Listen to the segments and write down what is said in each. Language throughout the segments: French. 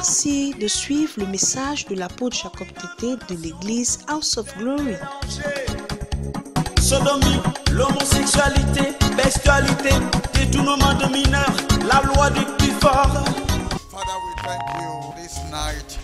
Merci de suivre le message de l'apôtre Jacob Tété de l'église House of Glory. Sodomie, l'homosexualité, bestialité, détournement de mineurs, la loi du plus fort. Father, we thank you this night.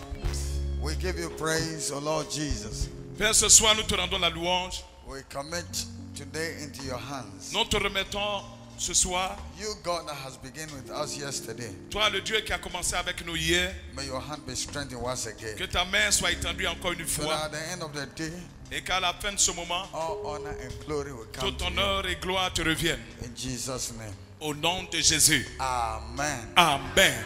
We give you praise, O Lord Jesus. Père, ce soir, nous te rendons la louange. We commit today into your hands. Nous te remettons ce soir. You, God, that has begun with us yesterday. Toi, le Dieu qui a commencé avec nous hier. May your hand be strengthened once again. Que ta main soit étendue encore une So that fois. at the end of the day, Et qu'à la fin de ce moment, all honor and glory will come tout to you. honneur et gloire te reviennent. In Jesus' name. Au nom de Jésus. Amen. Amen.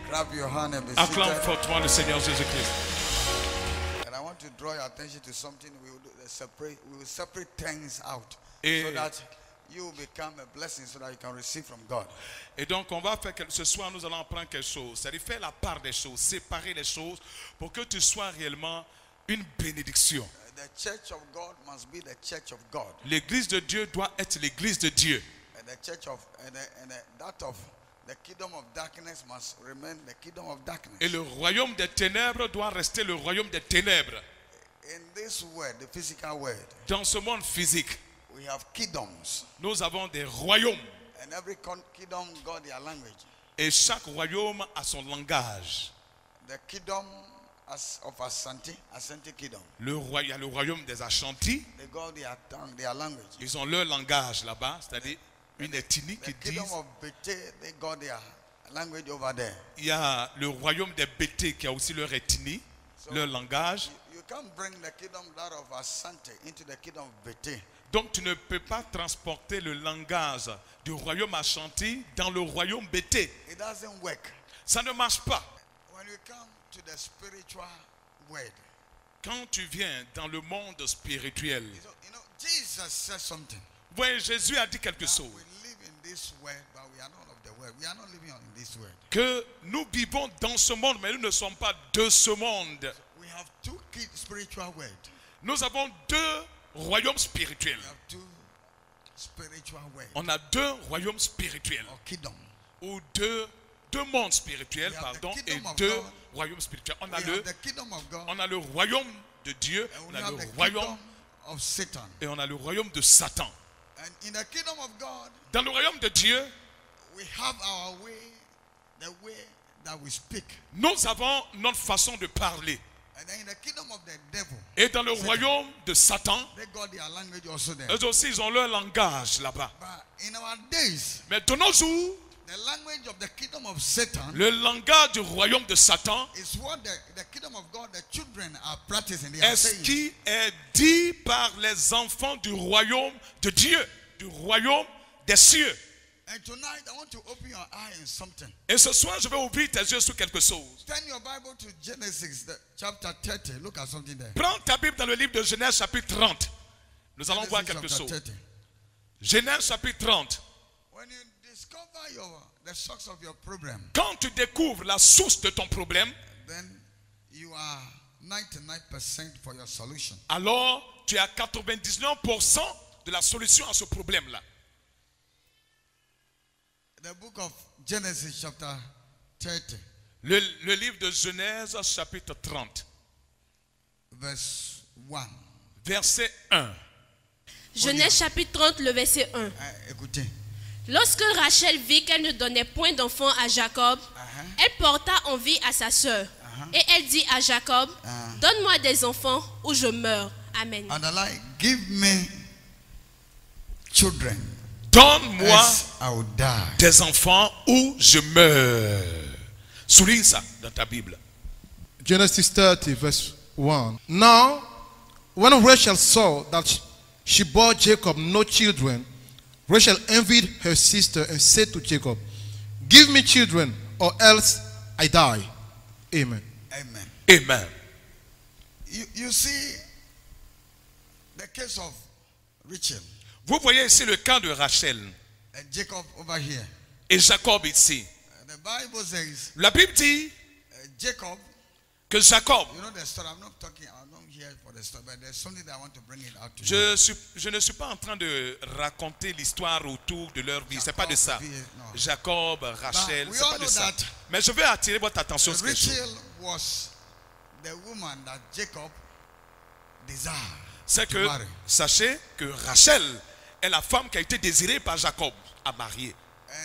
Grab your hand and be Acclame seated. fortement le Seigneur Jésus-Christ. And I want to draw your attention to something we will separate things out. Et- So that you will become a blessing so that you can receive from God. Et donc, on va faire ce soir, nous allons apprendre quelque chose. C'est-à-dire faire la part des choses, séparer les choses pour que tu sois réellement une bénédiction. The church of God must be the church of God. L'église de Dieu doit être l'église de Dieu. And the church of that of the kingdom of darkness must remain the kingdom of darkness. Et le royaume des ténèbres doit rester le royaume des ténèbres. In this world, the physical world, Dans ce monde physique, we have kingdoms. nous avons des royaumes. And every kingdom got their language. Et chaque royaume a son langage. The kingdom of Asante kingdom. Il y a le royaume des Ashanti. They got their tongue, their language. Ils ont leur langage là-bas, c'est-à-dire une ethnie qui The dit. kingdom of Bete, they got their language over there. Il y a le royaume des Bété qui a aussi leur ethnie, leur langage. You can't bring the kingdom that of Asante into the kingdom of Bete. Donc tu ne peux pas transporter le langage du royaume Ashanti dans le royaume Bété. It doesn't work. Ça ne marche pas. When we come to the spiritual world, Quand tu viens dans le monde spirituel, you know, Jesus said something. oui, Jésus a dit quelque chose. We live in this world, but we are not of the world. We are not living in this world. Que nous vivons dans ce monde, mais nous ne sommes pas de ce monde. We have two spiritual worlds. Nous avons deux royaumes spirituels. We have two spiritual worlds On a deux royaumes spirituels. or kingdom. Ou deux mondes spirituels, We have pardon, the et kingdom of deux God. royaumes spirituels. We have the kingdom of God On a le royaume de Dieu, and on we a have le the royaume kingdom of Satan. et on a le royaume de Satan. And in the kingdom of God, Dans le royaume de Dieu, we have our way, the way that we speak. nous avons notre façon de parler. And then in the kingdom of the devil, Et dans le royaume de Satan, they got their language also there. eux aussi, ils ont leur langage là-bas. But in our days, Mais de nos jours, the language of the kingdom of Satan le langage du royaume de Satan is what the kingdom of God, the children are practicing. They are est ce saying. qui est dit par les enfants du royaume de Dieu, du royaume des cieux. And tonight, I want to open your eye on something. Et ce soir, je vais ouvrir tes yeux sur quelque chose. Turn your Bible to Genesis, chapter 30. Look at something there. Prends ta Bible dans le livre de Genèse chapitre 30. Nous allons voir Genesis quelque chapter chose. 30. Genèse chapitre 30. When you discover the source of your problem, Quand tu découvres la source de ton problème, then you are 99% for your solution. alors tu as 99% de la solution à ce problème-là. The book of Genesis chapter 30, Le livre de Genèse chapitre 30, verse 1. verset 1. Genèse chapitre 30, le verset 1. Écoutez. Lorsque Rachel vit qu'elle ne donnait point d'enfant à Jacob, elle porta envie à sa sœur. Et elle dit à Jacob, donne-moi des enfants ou je meurs. Amen. Underline, give me children, Donne-moi else I will die. des enfants ou je meurs. Souligne ça dans ta Bible. Genesis 30, verse 1. Now, when Rachel saw that she bore Jacob no children, Rachel envied her sister and said to Jacob, give me children, or else I die. Amen. Amen. Amen. You see the case of Rachel Vous voyez ici le cas de Rachel and Jacob over here. et Jacob ici. The Bible says La Bible dit Jacob que Jacob, You know the story. I'm not here for the story, but there's something that I want to bring it out to you. je ne suis pas en train de raconter l'histoire autour de leur vie. C'est pas de ça. No. Jacob, Rachel, we c'est all pas de know ça. that Mais je veux attirer votre attention sur quelque chose. Rachel was the woman that Jacob desired. C'est to que, marry. sachez que Rachel est la femme qui a été désirée par Jacob à marier.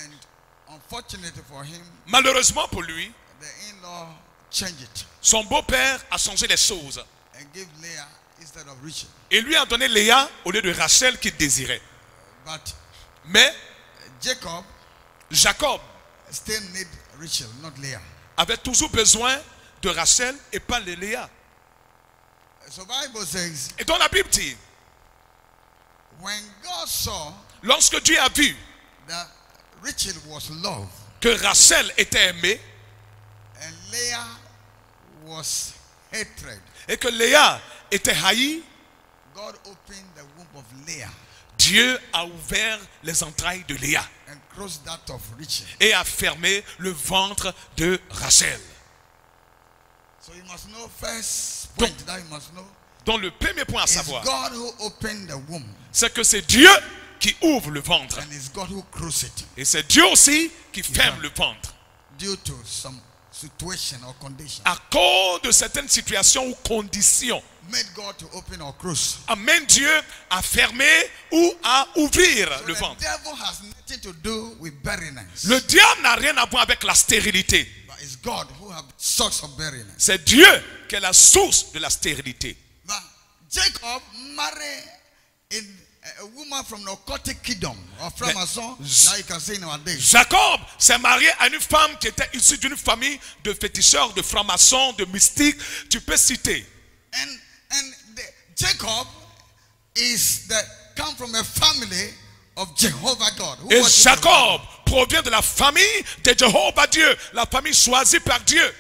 And unfortunately for him, Malheureusement pour lui, the in-law changed it son beau-père a changé les choses. and gave Leah instead of Rachel. Et lui a donné Léa au lieu de Rachel qu'il désirait. But Mais Jacob Jacob still need Rachel, not Leah. avait toujours besoin de Rachel et pas de Léa. So Bible says, Et dans la Bible dit, when God saw lorsque Dieu a vu that Rachel was loved que Rachel était aimée and Leah was hatred, et que Léa était haïe, God opened the womb of Leah Dieu a ouvert les entrailles de Léa and closed that of Rachel. et a fermé le ventre de Rachel. So you must know first point that you must know Donc le premier point à is savoir, God who opened the womb c'est que c'est Dieu qui ouvre le ventre. and it's God who closed it Et c'est Dieu aussi qui ferme le ventre. due to some situation or condition. À cause de certaines situations ou conditions, Made God to open or close. amène Dieu à fermer ou à ouvrir So le the ventre. devil has nothing to do with barrenness. Le diable n'a rien à voir avec la stérilité. But it's God who has source of barrenness. C'est Dieu qui est la source de la stérilité. But Jacob married a woman from the occultic kingdom or Framason. Now you can say in our days. Jacob s'est marié à une femme qui était issue d'une famille de féticheurs, de francs-maçons, de mystiques. Tu peux citer. Jacob come from a family of Jehovah God. Who Et worship Jacob provient de la famille de Jéhovah Dieu, la famille choisie par Dieu.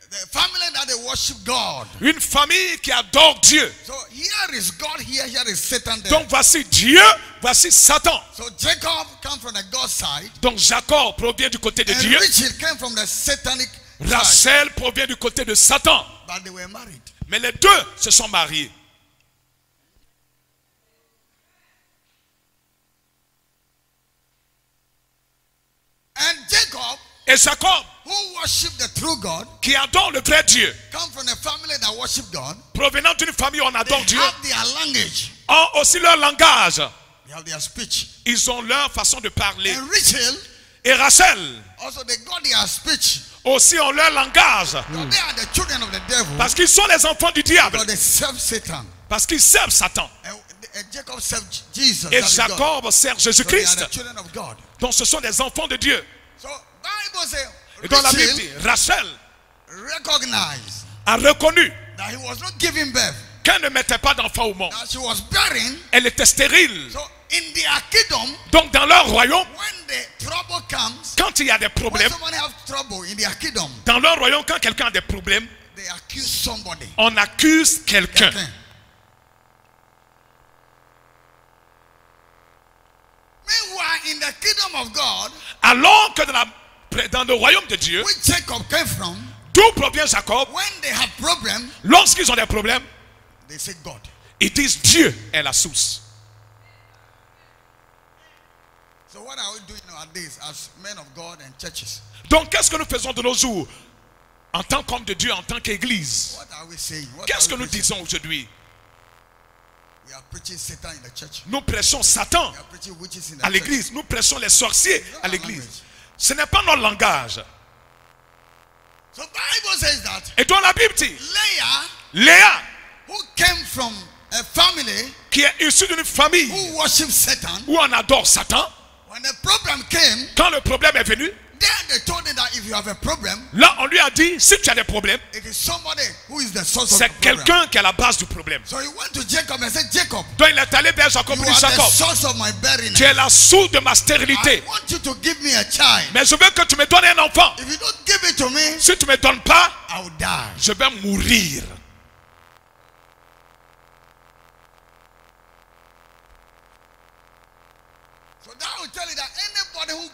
the family that they worship God. Une famille qui adore Dieu. So here is God, here is Satan there. Donc voici Dieu, voici Satan. So Jacob come from the God side. Donc Jacob provient du côté de And Dieu. Rachel came from the satanic side. Rachel provient du côté de Satan. But they were married. Mais les deux se sont mariés. And Jacob, Et Jacob, who worshiped the true God, qui adore le vrai Dieu, come from a family that worship God. provenant d'une famille où on They adore Dieu, have their language. ont aussi leur langage. They have their speech. Ils ont leur façon de parler. And Rachel, Et Rachel also they got their speech. aussi ont leur langage. So they are the children of the devil. Parce qu'ils sont les enfants du diable. Because they serve Satan. Parce qu'ils servent Satan. And Jacob served Jesus. Et that is God. Jacob sert So they are Jésus-Christ. the children of God. Donc ce sont des enfants de Dieu. So Bible says Et dans la Bible Rachel dit, Rachel recognized a reconnu that he was not giving birth. qu'elle ne mettait pas d'enfant au monde. That she was barren. Elle était stérile. So in their kingdom, Donc dans leur royaume, when the trouble comes, quand il y a des when problèmes, somebody have trouble in their kingdom, dans leur royaume, quand quelqu'un a des problèmes, they accuse somebody. on accuse quelqu'un. Okay. Meanwhile, in the kingdom of God, Alors que dans le royaume de Dieu, which Jacob came from, d'où provient Jacob, when they have problem, lorsqu'ils ont des problèmes, they say God. ils disent Dieu est la source. So what are we doing nowadays as men of God and churches? Donc qu'est-ce que nous faisons de nos jours en tant qu'homme de Dieu, en tant qu'église? What are we saying? What Qu'est-ce que are we nous preaching? disons aujourd'hui? We are preaching Satan in the church. Nous prêchons Satan We are preaching witches in the à church. l'église. Nous prêchons les sorciers It's not à our l'église. language. Ce n'est pas notre langage. So Bible says that Et dans la Bible dit, Leah, Léa, who came from a family qui est issue d'une famille who worship Satan, où on adore Satan, when the problem came, quand le problème est venu, then they told him that if you have a problem, là on lui a dit, si tu as des problèmes, it is somebody who is the source of c'est the problem. quelqu'un qui est à la base du problème. So he went to Jacob and said, Jacob, Donc il est allé vers Jacob you et dit, are the Jacob, source of my barrenness. tu es la source de ma I stérilité. want you to give me a child. Mais je veux que tu me donnes un enfant. If you don't give it to me, Si tu ne me donnes pas, I will die. je vais mourir. So that will tell you that anybody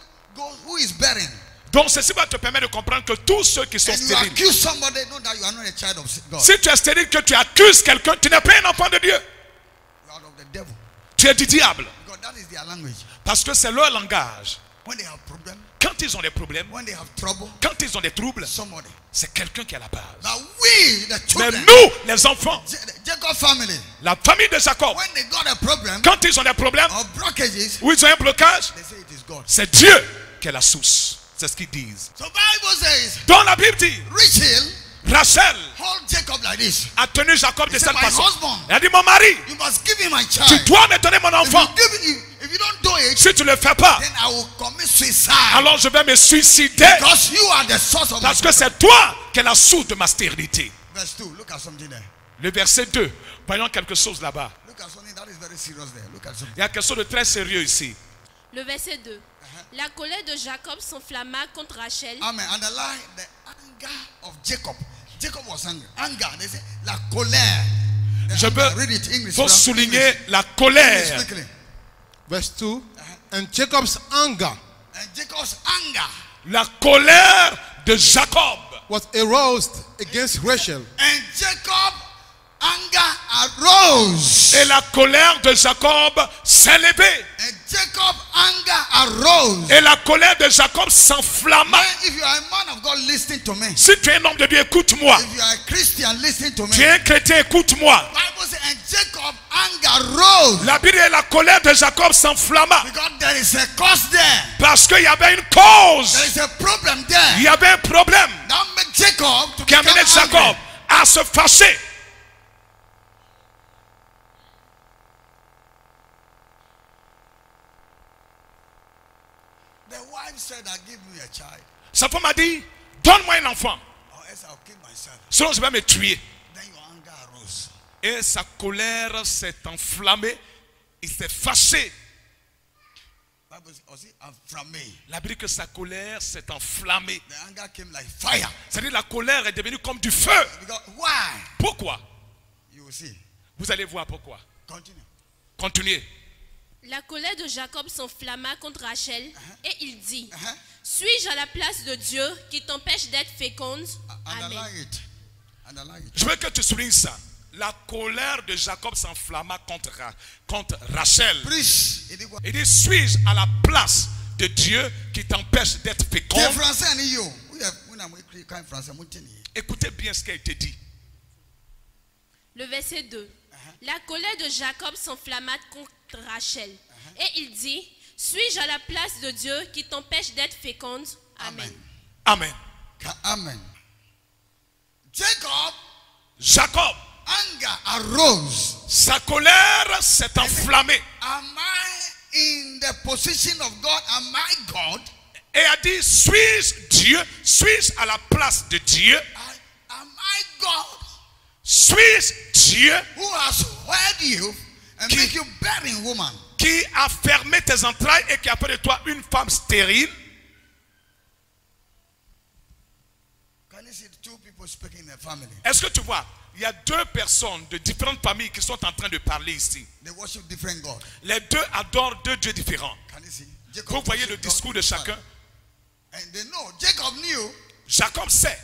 who is barren, Donc ceci va te permettre de comprendre que tous ceux qui sont And you stériles, accuse somebody, know that you are not a child of God. si tu es stérile, que tu accuses quelqu'un, tu n'es pas un enfant de Dieu. You are of the devil. Tu es du diable. Because that is their language. Parce que c'est leur langage. When they have problems, Quand ils ont des problèmes, when they have trouble, quand ils ont des troubles, somebody. c'est quelqu'un qui est à la base. But we, the Mais children, nous, les enfants, Jacob family, la famille de Jacob, when they got a problem quand ils ont des problèmes, or blockages, ou ils ont un blocage, they say it is God. c'est Dieu qui est la source. C'est ce qu'ils disent. So Bible says, Donc la Bible dit, Rachel Rachel hold Jacob like this. a tenu Jacob de He cette said, my façon. husband, Elle a dit, mon mari, you must give him my tu child. dois me donner mon enfant. If you don't do it, Si tu ne le fais pas, then I will commit suicide. alors je vais me suicider. Because you are the source of my Parce que c'est toi qui es la source de ma stérilité. Verse 2, look at something there. Le verset 2, voyons quelque chose là-bas. Look at something that is very serious there. Look at something. Il y a quelque chose de très sérieux ici. Le verset 2. La colère de Jacob s'enflamma contre Rachel. Amen. Underline the anger of Jacob. Jacob was angry. Anger. They say la colère. The Je anger. peux, Read it English. faut brother. souligner English. la English colère. quickly. Verse 2. And Jacob's anger And Jacob's anger. La colère de Jacob. was aroused against Rachel. And Jacob anger arose. Et la colère de Jacob s'est levée. And Jacob anger arose. Et la colère de Jacob s'enflamma. Man, if you are a man of God, listen to me. Si tu es un homme de Dieu, écoute-moi. If you are a Christian, listen to me. Tu es un chrétien, écoute-moi. Bible says, and Jacob anger rose. La Bible dit la colère de Jacob s'enflamma. Because there is a cause there. Parce qu'il y avait une cause. There is a problem there. Il y avait un problème That make Jacob to qui a become amené Jacob angry. à se fâcher. The wife said, I give me a child, Sa femme a dit, donne-moi un enfant. or else I'll kill myself. Sinon je vais me tuer. Then your anger arose. Et sa colère s'est enflammée. Il s'est fâché. Bible says, was it from me? La Bible dit que sa colère s'est enflammée. The anger came like fire. C'est-à-dire la colère est devenue comme du feu. Because why? Pourquoi? You will see. Vous allez voir pourquoi. Continue. Continuez. La colère de Jacob s'enflamma contre Rachel et il dit, Uh-huh. suis-je à la place de Dieu qui t'empêche d'être féconde? Amen. Underline it. Underline it. Je veux que tu soulignes ça. La colère de Jacob s'enflamma contre Rachel. Please. Il dit quoi? Il dit, suis-je à la place de Dieu qui t'empêche d'être Qui est féconde? français ni yo? Oui, on a écrit quand français. Mon tini. Écoutez bien ce qui a été dit. Le verset 2. La colère de Jacob s'enflamma contre Rachel et il dit, suis-je à la place de Dieu qui t'empêche d'être féconde? Amen. Amen. Amen. Jacob Jacob, anger arose. sa colère s'est enflammée Am I in the position of God? Am I God? et a dit, suis-je Dieu? Suis-je à la place de Dieu? Am I God Suis-je Dieu who has heard you and Qui- make you barren woman? qui a fermé tes entrailles et qui a fait de toi une femme stérile? Can you see two people speaking in a family? Est-ce que tu vois, il y a deux personnes de différentes familles qui sont en train de parler ici. They worship different God. Les deux adorent deux dieux différents. Can you see? Jacob Vous voyez le worship God discours de chacun. And they know. Jacob knew Jacob sait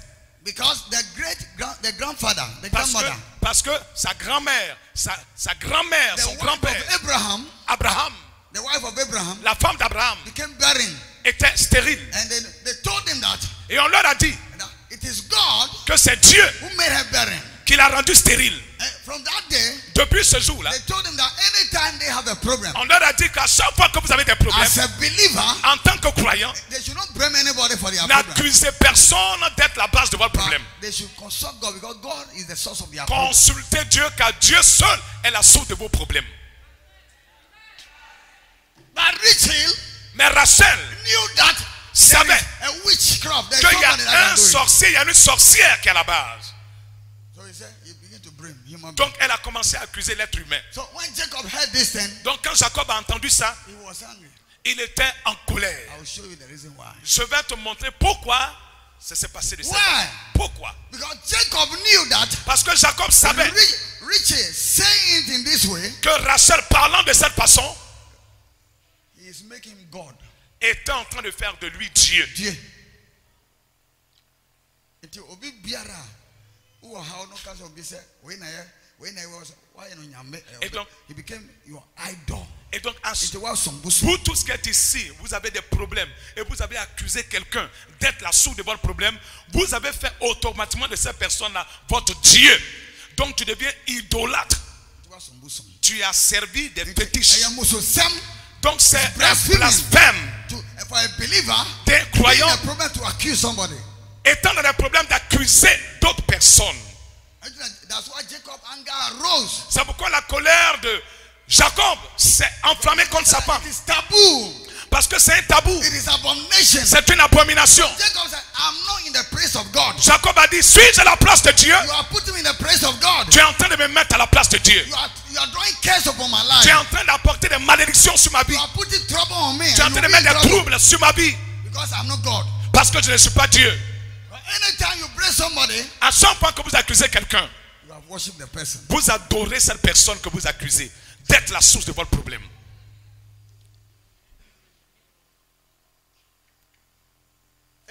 because the grandfather, the grandmother, parce que sa grand-mère, sa grand-mère, the son wife grand-père, of Abraham, Abraham, the wife of Abraham, la femme d'Abraham, became barren. était stérile. And then they told him that Et on leur a dit it is God que c'est Dieu who made her barren. qui l'a rendue stérile. And from that day, Depuis ce jour-là, they told him that anytime they have a problem, on leur a dit qu'à chaque fois que vous avez des problèmes, as a believer, en tant que croyant, they should not blame anybody for their problem. n'accusez personne d'être la base de votre But problème. they should consult God because God is the source of their problem. Consultez Dieu car Dieu seul est la source de vos problèmes. But Rachel Mais Rachel knew that there savait is a witchcraft. There's qu'il y somebody that a can un do it. sorcier, il y a une sorcière qui est à la base. So he said, he began to blame human beings. Donc elle a commencé à accuser l'être humain. So when Jacob heard this thing, Donc quand Jacob a entendu ça, he was angry. il était en colère. I will show you the reason why. Je vais te montrer pourquoi ça s'est passé de cette Why? façon. Pourquoi? Because Jacob knew that Parce que Jacob savait Rachel saying it in this way, que Rachel, parlant de cette façon, he is making God. était en train de faire de lui Dieu. Dieu. Et donc, he became your idol. et donc It was some vous tous qui êtes ici, vous avez des problèmes et vous avez accusé quelqu'un d'être la source de votre problème, vous avez fait automatiquement de cette personne-là votre Dieu. Donc tu deviens idolâtre. Tu as servi des fétiches. Donc c'est un blasphème. For a believer, Des croyants a problem to accuse somebody. étant dans le problème d'accuser d'autres personnes. That's why Jacob anger arose. C'est pourquoi la colère de Jacob s'est enflammée contre sa femme. It is taboo. Parce que c'est un tabou. It is abomination. C'est une abomination. Jacob said, I'm not in the place of God. Jacob a dit, suis-je à la place de Dieu? You are putting me in the place of God. Tu es en train de me mettre à la place de Dieu. You are drawing curse upon my Tu es life. en train d'apporter des malédictions sur ma vie. You are putting trouble on me. Tu es en and train de you'll be mettre in des trouble troubles sur ma vie. because I'm not God. Parce que je ne suis pas Dieu. Anytime you bless somebody, À chaque fois que vous accusez quelqu'un, you have worshipped the person. vous adorez cette personne que vous accusez d'être la source de votre problème.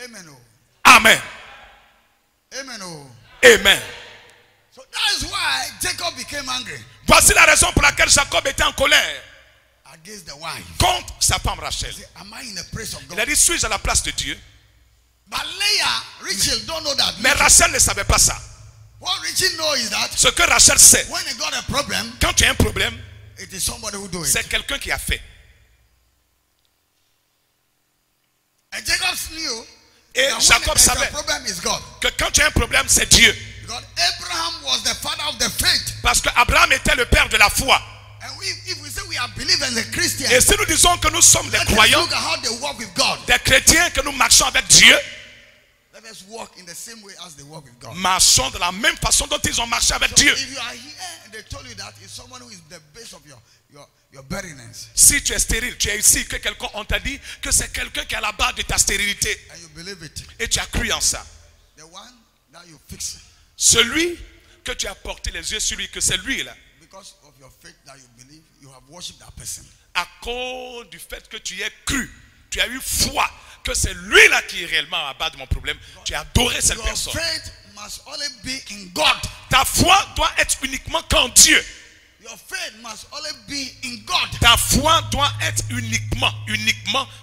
Amen. Oh. Amen. Amen. Oh. Amen. So that is why Jacob became angry Voici la raison pour laquelle Jacob était en colère against the wife. contre sa femme Rachel. He said, am I in the place of Il a God? dit, suis-je à la place de Dieu? But Leah, Rachel don't know that. Mais Rachel ne savait pas ça. What Rachel knows is that Ce que Rachel sait, when he got a problem, quand tu as un problème, it is somebody who do it. c'est quelqu'un qui a fait. And Jacob knew Et that when Jacob there's a savait problem is God. que quand tu as un problème, c'est Dieu. Because Abraham was the father of the faith. Parce que Abraham était le père de la foi. And if we say we are believers and Christians, Et si nous disons que nous sommes des let us croyants, look at how they walk with God. des chrétiens, que nous marchons avec Dieu, Let us walk in the same way as they walk with God. marchons de la même façon dont ils ont marché avec So Dieu. if you are here and they told you that it's someone who is the base of your barrenness, Si tu es stérile, tu es ici, que quelqu'un, on t'a dit que c'est quelqu'un qui est à la base de ta stérilité. and you believe it, Et tu as cru en ça. the one that you fix Celui que tu as porté les yeux sur lui, que c'est lui là. because of your faith that you believe, you have worshipped that person. À cause du fait que tu y aies cru, tu as eu foi que c'est lui là qui est réellement à la base de mon problème. Tu as adoré cette Your personne. faith must only be in God. Ta foi doit être uniquement qu'en Dieu. Your faith must only be in God. Ta foi doit être uniquement,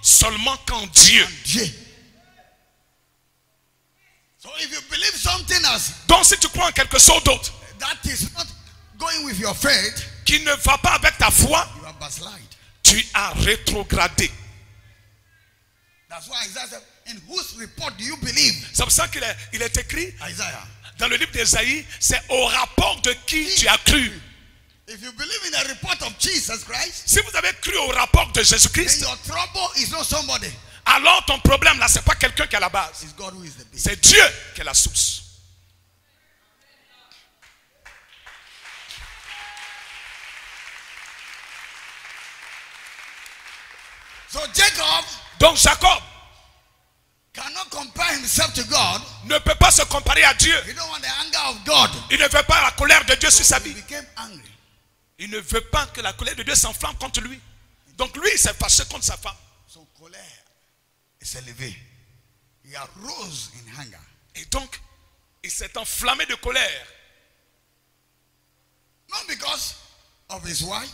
seulement qu'en Dieu. Dieu. So if you believe something else Donc si tu crois en quelque chose d'autre that is not going with your faith, qui ne va pas avec ta foi, you are backslide. tu as rétrogradé. That's why Isaiah said, in whose report do you believe? C'est pour ça qu'il est écrit Isaiah. dans le livre d'Ésaïe, c'est au rapport de qui tu as cru. If you believe in the report of Jesus Christ, Si vous avez cru au rapport de then Jésus-Christ, your trouble is not somebody. alors ton problème là, c'est pas quelqu'un qui est à la base. It's God who is the base. C'est Dieu qui est la source. So Jacob Donc Jacob cannot compare himself to God. ne peut pas se comparer à Dieu. He don't want the anger of God. Il ne veut pas la colère de Dieu sur sa He vie. became angry. Il ne veut pas que la colère de Dieu s'enflamme contre lui. Donc lui, il s'est fâché contre sa femme. Son colère est élevée. He arose in anger. Et donc, il s'est enflammé de colère. Not because of his wife,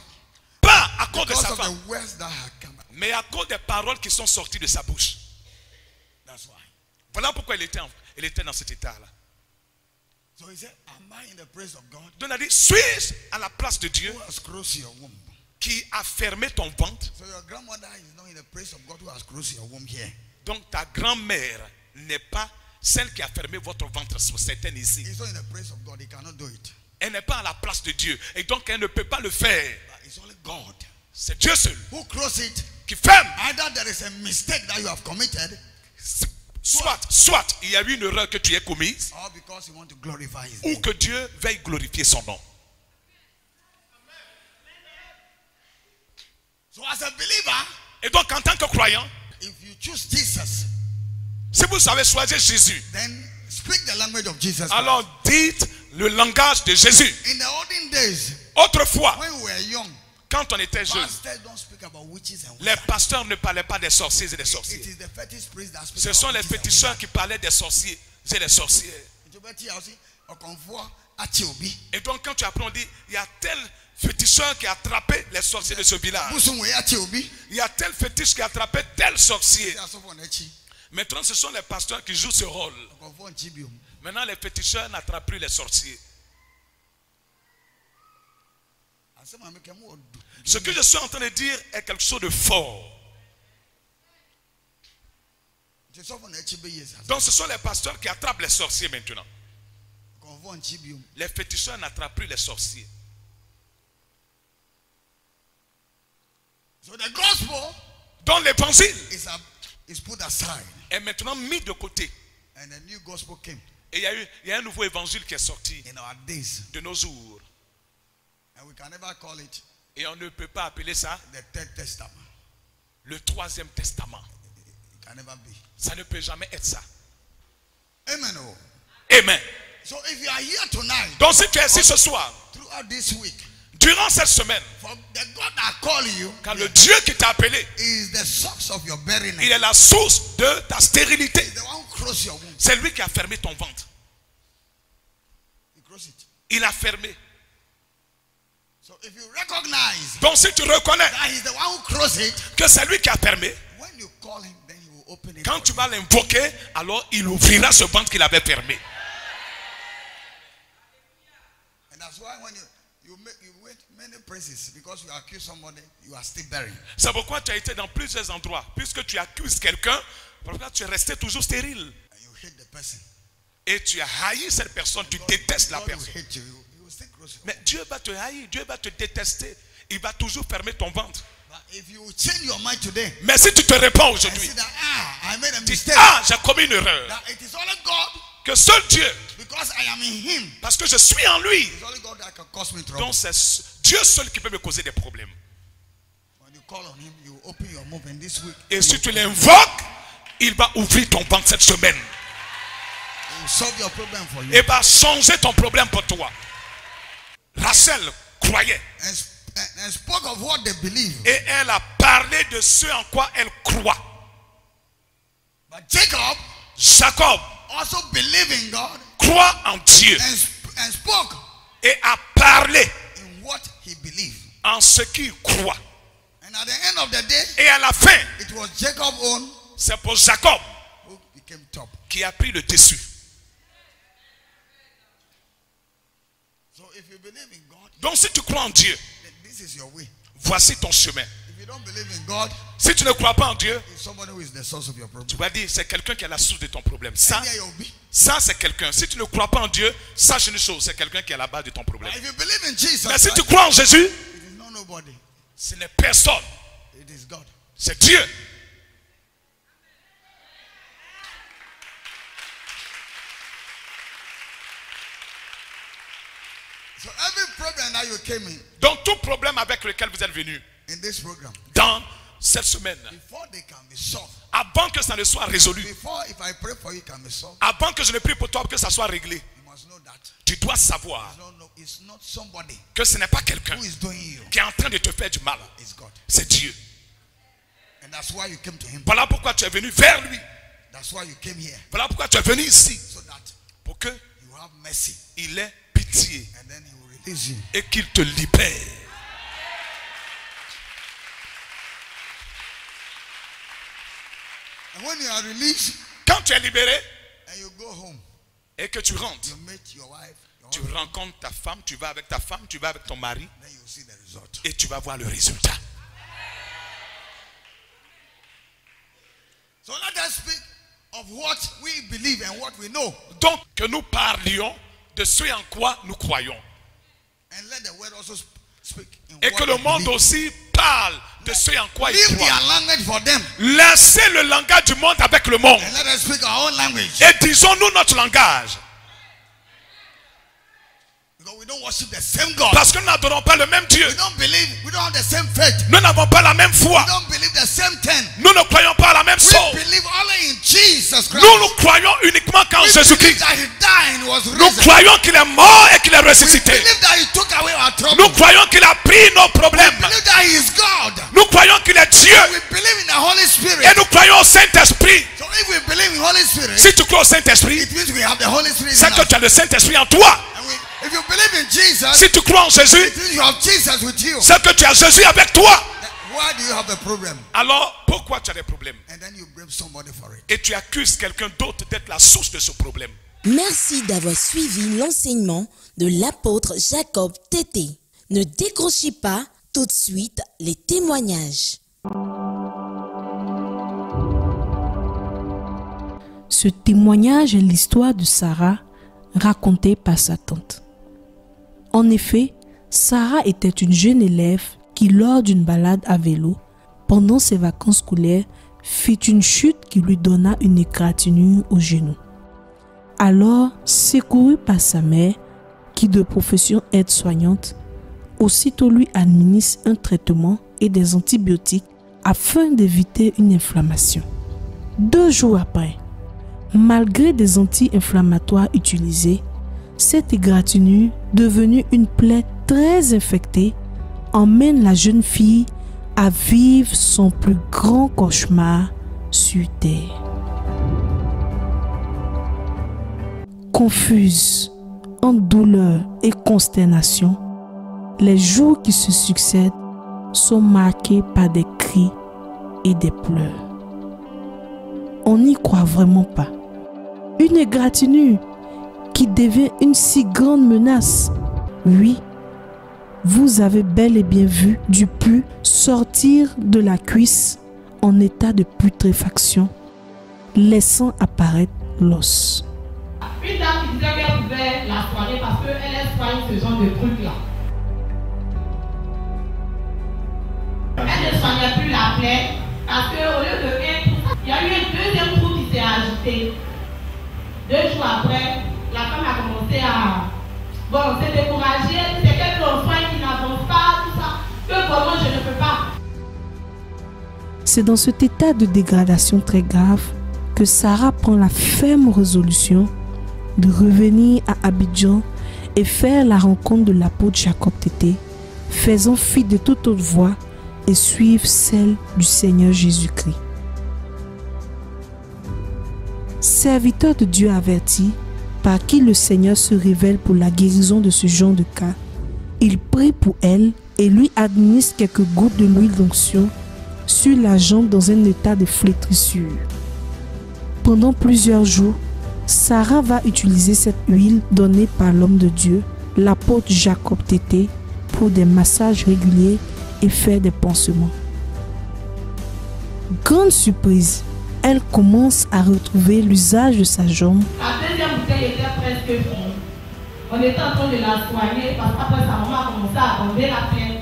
Pas à cause de because sa of femme, the words that had come out. mais à cause des paroles qui sont sorties de sa bouche. That's why. Voilà pourquoi il était dans cet état-là. So he said, am I in the praise of God Donc il a dit, suis-je à la place de Dieu who has closed your womb? qui a fermé ton ventre? So your grandmother is not in the praise of God who has closed your womb here. Donc ta grand-mère n'est pas celle qui a fermé votre ventre sur certaines ici. He's not in the praise of God. He cannot do it. Elle n'est pas à la place de Dieu. Et donc elle ne peut pas le faire. But it's only God C'est Dieu seul who closed it. qui ferme. Either there is a mistake that you have committed, Soit il y a eu une erreur que tu aies commise, or because you want to glorify his ou name. que Dieu veuille glorifier son nom. So as a believer, Et donc en tant que croyant, if you choose Jesus, si vous savez choisir Jésus, then speak the language of Jesus Christ. alors dites le langage de Jésus. In the olden days, Autrefois, when we were young, quand on était jeune, pastors don't speak about witches and les wizards. pasteurs ne parlaient pas des sorciers et des It sorciers. is the fetish priests that speak Ce sont about les witches and féticheurs wizards. qui parlaient des sorciers C'est les sorcières. Tu peux dire aussi, on voit à Tiobi. Et donc quand tu apprends, on dit, il y a tel féticheur qui a attrapé les sorciers de ce village. Il y a tel fétiche qui a attrapé tel sorcier. Maintenant, ce sont les pasteurs qui jouent ce rôle. Maintenant, les féticheurs n'attrapent plus les sorciers. Ce que je suis en train de dire est quelque chose de fort. Donc ce sont les pasteurs qui attrapent les sorciers maintenant. Les féticheurs n'attrapent plus les sorciers. Donc l'évangile est maintenant mis de côté. Et il y a un nouveau évangile qui est sorti de nos jours. Et on ne peut pas appeler ça le troisième testament. Ça ne peut jamais être ça. Amen. Amen. So if you are here tonight, donc si tu es ici ce soir, throughout this week, durant cette semaine, the God that call you, car le Dieu qui t'a appelé, is the source of your barrenness. Il est la source de ta stérilité. The one who closed your womb. C'est lui qui a fermé ton ventre. He closed it. Il a fermé. So if you recognize donc si tu reconnais that he's the one who closed it, que c'est lui qui a fermé, when you call him, then he will open it. Quand tu vas l'invoquer, alors il ouvrira ce ventre qu'il avait fermé. And that's why when you went many places because you accuse somebody, you are still buried. C'est pourquoi tu as été dans plusieurs endroits. Puisque tu accuses quelqu'un, pourquoi tu es resté toujours stérile. And you hate the person. Et tu as haï cette personne, tu détestes la personne. Mais Dieu va te haïr, Dieu va te détester. Il va toujours fermer ton ventre. If you change your mind today, mais si tu te répands aujourd'hui, j'ai commis une erreur. That it is only God, que seul Dieu, because I am in him, parce que je suis en lui, it's only God that can cause me trouble. Donc c'est Dieu seul qui peut me causer des problèmes. When you call on him, you open your mouth, and this week, et si tu l'invoques, il va ouvrir ton ventre cette semaine. He will solve your problem for you. Et va changer ton problème pour toi. Rachel croyait. And spoke of what they believe. Et elle a parlé de ce en quoi elle croit. But Jacob also believed in God, croit en Dieu and spoke et a parlé in what he believed. En ce qu'il croit. And at the end of the day, et à la fin, it was Jacob's own, c'est pour Jacob who became top. Qui a pris le dessus. So if you believe in God, donc si tu crois en Dieu, this is your way. Voici ton chemin. If you don't believe in God, si tu ne crois pas en Dieu, who is the source of your problem. Tu vas dire c'est quelqu'un qui est la source de ton problème. Ça c'est quelqu'un. Si tu ne crois pas en Dieu, sache une chose, c'est quelqu'un qui est à la base de ton problème. If you believe in Jesus, mais si tu crois en Jésus, it is not nobody. Ce n'est personne. It is God. C'est Dieu. So every problem that you came in, donc tout problème avec lequel vous êtes venu in this program, dans cette semaine, before they can be solved, avant que ça ne soit résolu, before if I pray for you can be solved, avant que je ne prie pour toi pour que ça soit réglé, you must know that tu dois savoir it's not somebody que ce n'est pas quelqu'un qui est en train de te faire du mal. C'est Dieu. And that's why you came to him. Voilà pourquoi tu es venu vers lui. That's why you came here. Voilà pourquoi tu es venu ici. So that pour que you have mercy. Il ait pitié. And then he will release you. Et qu'il te libère. And when you are released, quand tu es libéré, and you go home, et que tu rentres, you meet your wife, tu rencontres ta femme, tu vas avec ta femme, tu vas avec ton mari, then you see the result. Et tu vas voir le résultat. So let us speak of what we believe and what we know. Donc que nous parlions de ce en quoi nous croyons. And let the word also speak in et what que le monde believe. aussi parle de ce en quoi il Leave croit. their language for them. Laissez le langage du monde avec le monde. And let us speak our own language. Et disons-nous notre langage. Because we don't worship the same God. Parce que nous n'adorons pas le même Dieu. We don't believe, we don't have the same faith. Nous n'avons pas la même foi. We don't believe the same thing. Nous ne croyons pas à la même chose. We believe only in Jesus Christ. Nous croyons uniquement qu'en Jésus-Christ. That he died and was Nous risen. croyons qu'il est mort et qu'il est ressuscité. We believe that he took away our trouble. Nous croyons qu'il a pris nos problèmes. We believe that he is God. Nous croyons qu'il est Dieu. We believe in the Holy Spirit. Et nous croyons au Saint-Esprit. So if we believe in Holy Spirit, Si tu crois au Saint-Esprit, it means we have the Holy Spirit in c'est que us. tu as le Saint-Esprit en toi. If you believe in Jesus, Si tu crois en Jésus, it means you have Jesus with you. c'est que tu as Jésus avec toi. Why do you have a problem? Alors, pourquoi tu as des problèmes? And then you blame somebody for it. Et tu accuses quelqu'un d'autre d'être la source de ce problème. Merci d'avoir suivi l'enseignement de l'apôtre Jacob Tété. Ne décrochez pas tout de suite les témoignages. Ce témoignage est l'histoire de Sarah racontée par sa tante. En effet, Sarah était une jeune élève qui, lors d'une balade à vélo, pendant ses vacances scolaires, fit une chute qui lui donna une égratignure au genou. Alors, secourue par sa mère, qui de profession aide-soignante, aussitôt lui administre un traitement et des antibiotiques afin d'éviter une inflammation. 2 jours après, malgré des anti-inflammatoires utilisés, cette égratignure, devenue une plaie très infectée, emmène la jeune fille à vivre son plus grand cauchemar sur terre. Confuse, en douleur et consternation, les jours qui se succèdent sont marqués par des cris et des pleurs. On n'y croit vraiment pas. Une égratignure qui devient une si grande menace. Oui, vous avez bel et bien vu du pus sortir de la cuisse en état de putréfaction, laissant apparaître l'os. Une dame qui disait qu'elle pouvait la soigner parce qu'elle soigne ce genre de trucs-là. Elle ne soignait plus la plaie parce qu'au lieu de un trou, il y a eu un deuxième trou qui s'est agité. 2 jours après, la femme a commencé à se décourager. C'est quelques soins qui n'avancent pas, tout ça. Que vraiment je ne peux pas. C'est dans cet état de dégradation très grave que Sarah prend la ferme résolution de revenir à Abidjan et faire la rencontre de l'apôtre Jacob Tété, faisant fi de toute autre voie et suivre celle du Seigneur Jésus-Christ. Serviteur de Dieu averti, par qui le Seigneur se révèle pour la guérison de ce genre de cas, il prie pour elle et lui administre quelques gouttes de l'huile d'onction sur la jambe dans un état de flétrissure. Pendant plusieurs jours, Sarah va utiliser cette huile donnée par l'homme de Dieu, l'apôtre Jacob Tété, pour des massages réguliers et faire des pansements. Grande surprise, elle commence à retrouver l'usage de sa jambe. La deuxième bouteille était presque finie. On était en train de la soigner parce qu'après sa maman a commencé à tomber la plaie.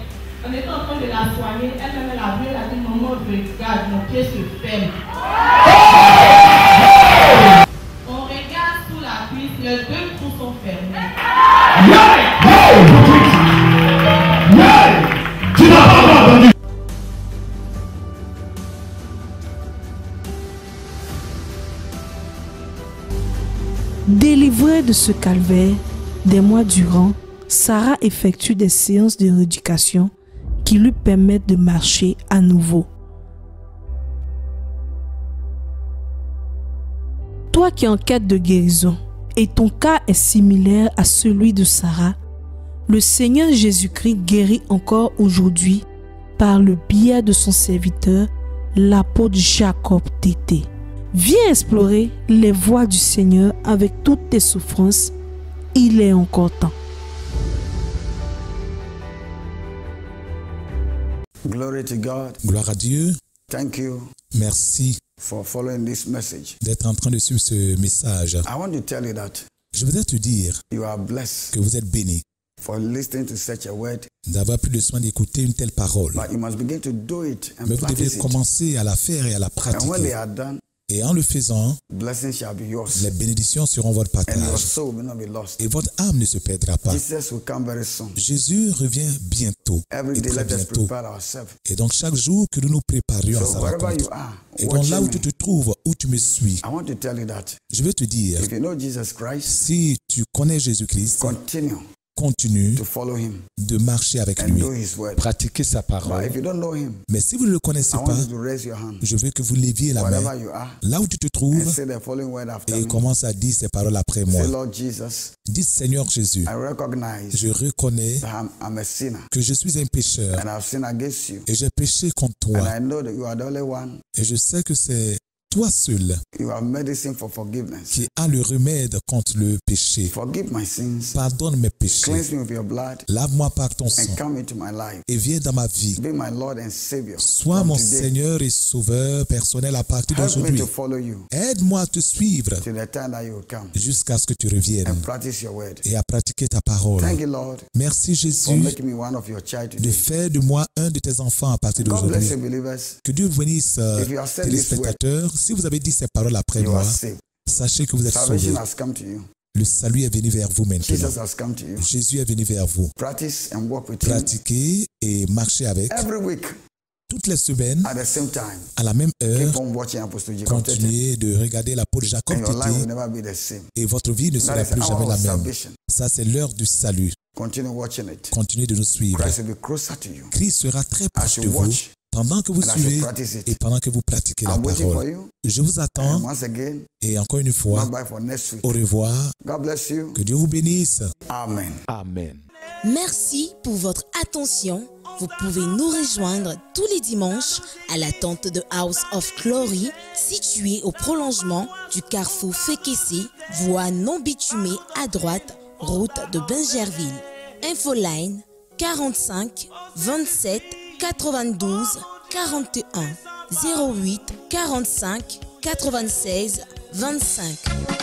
On était en train de la soigner. Elle-même l'a vu, elle a dit maman, regarde, mon pied se ferme. On regarde sous la cuisse, les 2 trous sont fermés. Tu n'as pas entendu. Délivrée de ce calvaire, des mois durant, Sarah effectue des séances de rééducation qui lui permettent de marcher à nouveau. Toi qui es en quête de guérison et ton cas est similaire à celui de Sarah, le Seigneur Jésus-Christ guérit encore aujourd'hui par le biais de son serviteur, l'apôtre Jacob Tété. Viens explorer les voies du Seigneur avec toutes tes souffrances. Il est encore temps. Glory to God. Gloire à Dieu. Thank you Merci for following this message. d'être en train de suivre ce message. I want to tell you that Je voudrais te dire you are blessed que vous êtes béni for listening to such a word, d'avoir pris le soin d'écouter une telle parole. but you must begin to do it and Mais vous devez practice it. commencer à la faire et à la And when they pratiquer. are done, Et en le faisant, blessings shall be yours, les bénédictions seront votre and your partage. soul will not be lost. Et votre âme ne se perdra pas. Jesus will come very soon. Jésus revient bientôt. Every Et day, très let us bientôt. prepare ourselves. Et donc chaque jour que nous nous préparions à So sa wherever rencontre. you are, Et donc là watching où me, tu te trouves, où tu me suis, I want to tell you that je veux te dire, if you know Jesus Christ, si tu connais Jésus-Christ, continue continue to follow him de marcher avec and lui, do his word. pratiquer sa But parole. if you don't know him, Mais si vous ne le connaissez I pas, want you to raise your hand je veux que vous leviez la main wherever you are là où tu te and trouves say the following word after et me. commence à dire ces paroles après moi. Say, Lord Jesus, Dis Seigneur Jésus, I recognize je reconnais that I'm a sinner que je suis un pécheur and I've sinned against you. et j'ai péché contre And toi. I know that you are the only one Et je sais que c'est toi seul you have medicine for forgiveness. qui as le remède contre le péché. Forgive my sins. Pardonne mes péchés. Cleanse me with your blood Lave-moi par ton sang and come into my life. et viens dans ma vie. Be my Lord and Savior. Sois from mon today. Seigneur et Sauveur personnel à partir Help me d'aujourd'hui. to follow you Aide-moi à te suivre till the time that you will come jusqu'à ce que tu reviennes and practice your word. et à pratiquer ta parole. Thank you, Lord, Merci for Jésus making me one of your child de today. faire de moi un de tes enfants à partir God bless d'aujourd'hui. you, believers. Que Dieu bénisse, If you have said this word, téléspectateurs. Si vous avez dit ces paroles après you moi, are saved. sachez que vous êtes Salvation sauvés. has come to you. Le salut est venu vers vous maintenant. Jesus has come to you. Jésus est venu vers vous. Practice and walk with him Pratiquez et marchez avec. every week Toutes les semaines, at the same time. à la même heure, Keep on watching Apostle Jacob Tete, continuez de regarder l'apôtre Jacob and your life will Tété never be the same. et votre vie ne That sera is the plus jamais hour la of même. salvation. Ça, c'est l'heure du salut. Continue watching it. Continuez de nous suivre. Christ will be closer to you. Christ sera très As proche you de vous watch pendant que vous and as you suivez practice it. et pendant que vous pratiquez la I'm waiting for parole. you. Je vous And attends once again, et encore une fois, bye bye for next week. au revoir. God bless you. Que Dieu vous bénisse. Amen. Amen. Merci pour votre attention. Vous pouvez nous rejoindre tous les dimanches à la tente de House of Glory, située au prolongement du carrefour Fékessé, voie non bitumée à droite, route de Bingerville. Infoline 45 27 92 41 08 45 96 25.